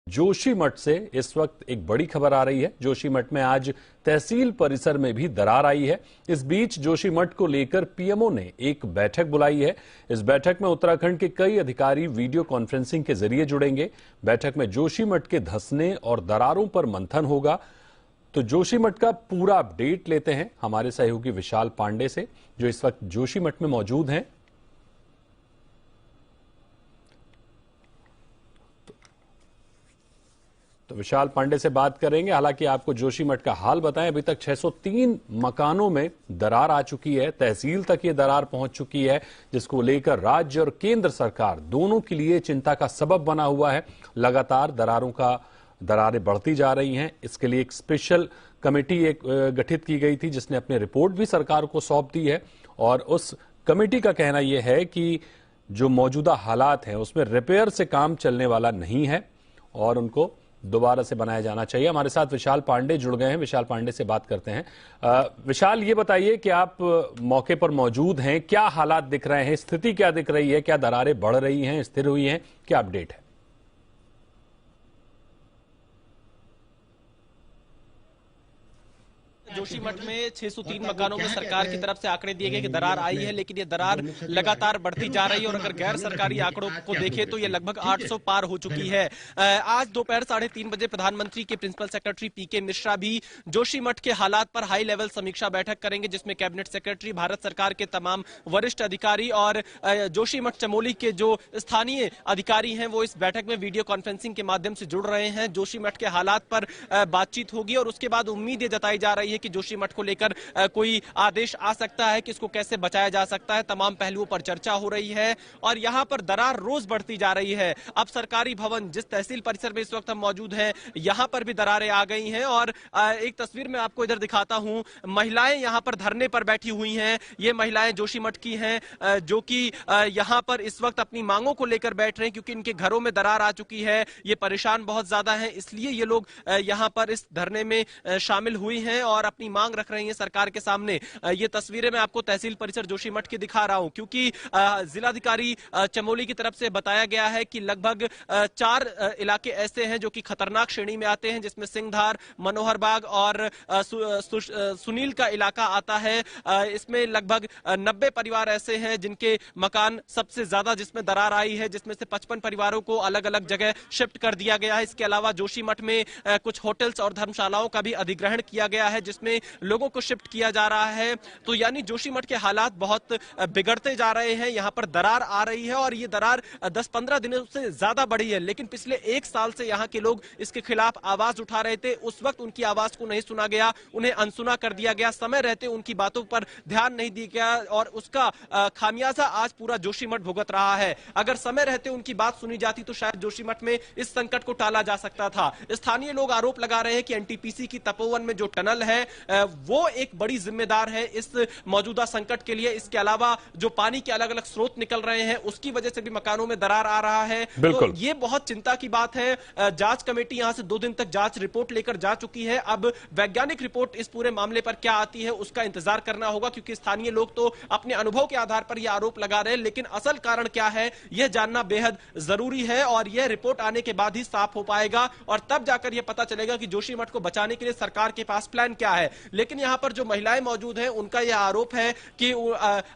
जोशीमठ से इस वक्त एक बड़ी खबर आ रही है। जोशीमठ में आज तहसील परिसर में भी दरार आई है। इस बीच जोशीमठ को लेकर पीएमओ ने एक बैठक बुलाई है। इस बैठक में उत्तराखंड के कई अधिकारी वीडियो कॉन्फ्रेंसिंग के जरिए जुड़ेंगे। बैठक में जोशीमठ के धंसने और दरारों पर मंथन होगा। तो जोशीमठ का पूरा अपडेट लेते हैं हमारे सहयोगी विशाल पांडे से, जो इस वक्त जोशीमठ में मौजूद हैं। तो विशाल पांडे से बात करेंगे। हालांकि आपको जोशीमठ का हाल बताएं, अभी तक 603 मकानों में दरार आ चुकी है, तहसील तक ये दरार पहुंच चुकी है, जिसको लेकर राज्य और केंद्र सरकार दोनों के लिए चिंता का सबब बना हुआ है। लगातार दरारें बढ़ती जा रही हैं। इसके लिए एक स्पेशल कमेटी गठित की गई थी, जिसने अपनी रिपोर्ट भी सरकार को सौंप दी है। और उस कमेटी का कहना यह है कि जो मौजूदा हालात हैं उसमें रिपेयर से काम चलने वाला नहीं है और उनको दोबारा से बनाया जाना चाहिए। हमारे साथ विशाल पांडे जुड़ गए हैं, विशाल पांडे से बात करते हैं। विशाल, ये बताइए कि आप मौके पर मौजूद हैं, क्या हालात दिख रहे हैं, स्थिति क्या दिख रही है, क्या दरारें बढ़ रही हैं, स्थिर हुई हैं, क्या अपडेट है? जोशीमठ में 603 मकानों में सरकार की तरफ से आंकड़े दिए गए कि दरार आई है, लेकिन ये दरार लगातार बढ़ती जा रही है और अगर गैर सरकारी आंकड़ों को देखें तो ये लगभग 800 पार हो चुकी है। आज दोपहर 3:30 बजे प्रधानमंत्री के प्रिंसिपल सेक्रेटरी पीके मिश्रा भी जोशीमठ के हालात पर हाई लेवल समीक्षा बैठक करेंगे, जिसमें कैबिनेट सेक्रेटरी, भारत सरकार के तमाम वरिष्ठ अधिकारी और जोशीमठ चमोली के जो स्थानीय अधिकारी हैं वो इस बैठक में वीडियो कॉन्फ्रेंसिंग के माध्यम से जुड़ रहे हैं। जोशीमठ के हालात पर बातचीत होगी और उसके बाद उम्मीद ये जताई जा रही है कि जोशीमठ को लेकर कोई आदेश आ सकता है कि इसको कैसे बचाया जा सकता है। तमाम पहलुओं पर चर्चा हो रही है और यहां पर दरार रोज बढ़ती जा रही है। अब सरकारी भवन, जिस तहसील परिसर में इस वक्त हम मौजूद हैं, यहां पर भी दरारें आ गई हैं और एक तस्वीर में आपको इधर दिखाता हूं। महिलाएं यहां पर धरने पर बैठी हुई हैं। ये महिलाएं जोशीमठ की हैं, जो कि यहां पर इस वक्त अपनी मांगों को लेकर बैठ रहे हैं, क्योंकि इनके घरों में दरार आ चुकी है। ये परेशान बहुत ज्यादा है, इसलिए ये लोग यहां पर इस धरने में शामिल हुई हैं और अपनी मांग रख रही है सरकार के सामने। ये तस्वीरें मैं आपको तहसील परिसर जोशीमठ की दिखा रहा हूं, क्योंकि जिलाधिकारी चमोली की तरफ से बताया गया है कि लगभग 4 इलाके ऐसे हैं जो कि खतरनाक श्रेणी में आते हैं, जिसमें सिंहधार, मनोहर बाग और सुनील का इलाका आता है। इसमें लगभग 90 परिवार ऐसे हैं जिनके मकान सबसे ज्यादा जिसमें दरार आई है, जिसमें से 55 परिवारों को अलग अलग जगह शिफ्ट कर दिया गया है। इसके अलावा जोशीमठ में कुछ होटल्स और धर्मशालाओं का भी अधिग्रहण किया गया है, जिसमें लोगों को शिफ्ट किया जा रहा है। तो यानी जोशीमठ के हालात बहुत बिगड़ते जा रहे हैं। यहां पर दरार आ रही है और ये दरार 10-15 दिनों से ज्यादा बढ़ी है, लेकिन पिछले 1 साल से यहां के लोग इसके खिलाफ आवाज उठा रहे थे। उस वक्त उनकी आवाज को नहीं सुना गया, उन्हें अनसुना कर दिया गया, समय रहते उनकी बातों पर ध्यान नहीं दिया गया और उसका खामियाजा आज पूरा जोशीमठ भुगत रहा है। अगर समय रहते उनकी बात सुनी जाती तो शायद जोशीमठ में इस संकट को टाला जा सकता था। स्थानीय लोग आरोप लगा रहे हैं कि एनटीपीसी की तपोवन में जो टनल है वो एक बड़ी जिम्मेदार है इस मौजूदा संकट के लिए। इसके अलावा जो पानी के अलग अलग स्रोत निकल रहे हैं उसकी वजह से भी मकानों में दरार आ रहा है। तो ये बहुत चिंता की बात है। जांच कमेटी यहां से 2 दिन तक जांच रिपोर्ट लेकर जा चुकी है। अब वैज्ञानिक रिपोर्ट इस पूरे मामले पर क्या आती है उसका इंतजार करना होगा, क्योंकि स्थानीय लोग तो अपने अनुभव के आधार पर यह आरोप लगा रहे हैं, लेकिन असल कारण क्या है यह जानना बेहद जरूरी है और यह रिपोर्ट आने के बाद ही साफ हो पाएगा और तब जाकर यह पता चलेगा कि जोशीमठ को बचाने के लिए सरकार के पास प्लान क्या है। लेकिन यहां पर जो महिलाएं मौजूद हैं उनका यह आरोप है कि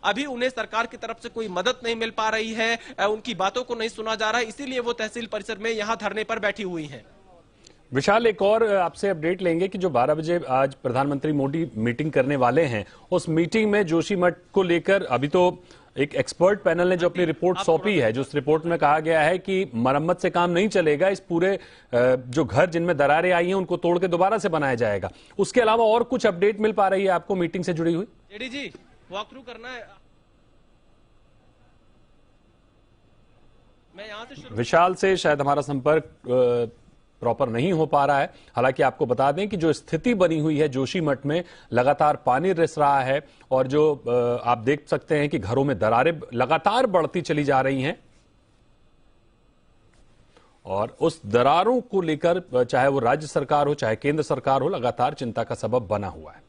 अभी उन्हें सरकार की तरफ से कोई मदद नहीं मिल पा रही है, उनकी बातों को नहीं सुना जा रहा है, इसीलिए वो तहसील परिसर में यहां धरने पर बैठी हुई हैं। विशाल, एक और आपसे अपडेट लेंगे कि जो 12 बजे आज प्रधानमंत्री मोदी मीटिंग करने वाले हैं, उस मीटिंग में जोशीमठ को लेकर अभी तो एक एक्सपर्ट पैनल ने जो अपनी रिपोर्ट सौंपी है, जो उस रिपोर्ट में कहा गया है कि मरम्मत से काम नहीं चलेगा, इस पूरे जो घर जिनमें दरारें आई हैं उनको तोड़ के दोबारा से बनाया जाएगा। उसके अलावा और कुछ अपडेट मिल पा रही है आपको मीटिंग से जुड़ी हुई? जेडी जी, वॉक थ्रू करना है। मैं यहां से विशाल से शायद हमारा संपर्क प्रॉपर नहीं हो पा रहा है। हालांकि आपको बता दें कि जो स्थिति बनी हुई है जोशीमठ में, लगातार पानी रिस रहा है और जो आप देख सकते हैं कि घरों में दरारें लगातार बढ़ती चली जा रही हैं और उस दरारों को लेकर चाहे वो राज्य सरकार हो चाहे केंद्र सरकार हो, लगातार चिंता का सबब बना हुआ है।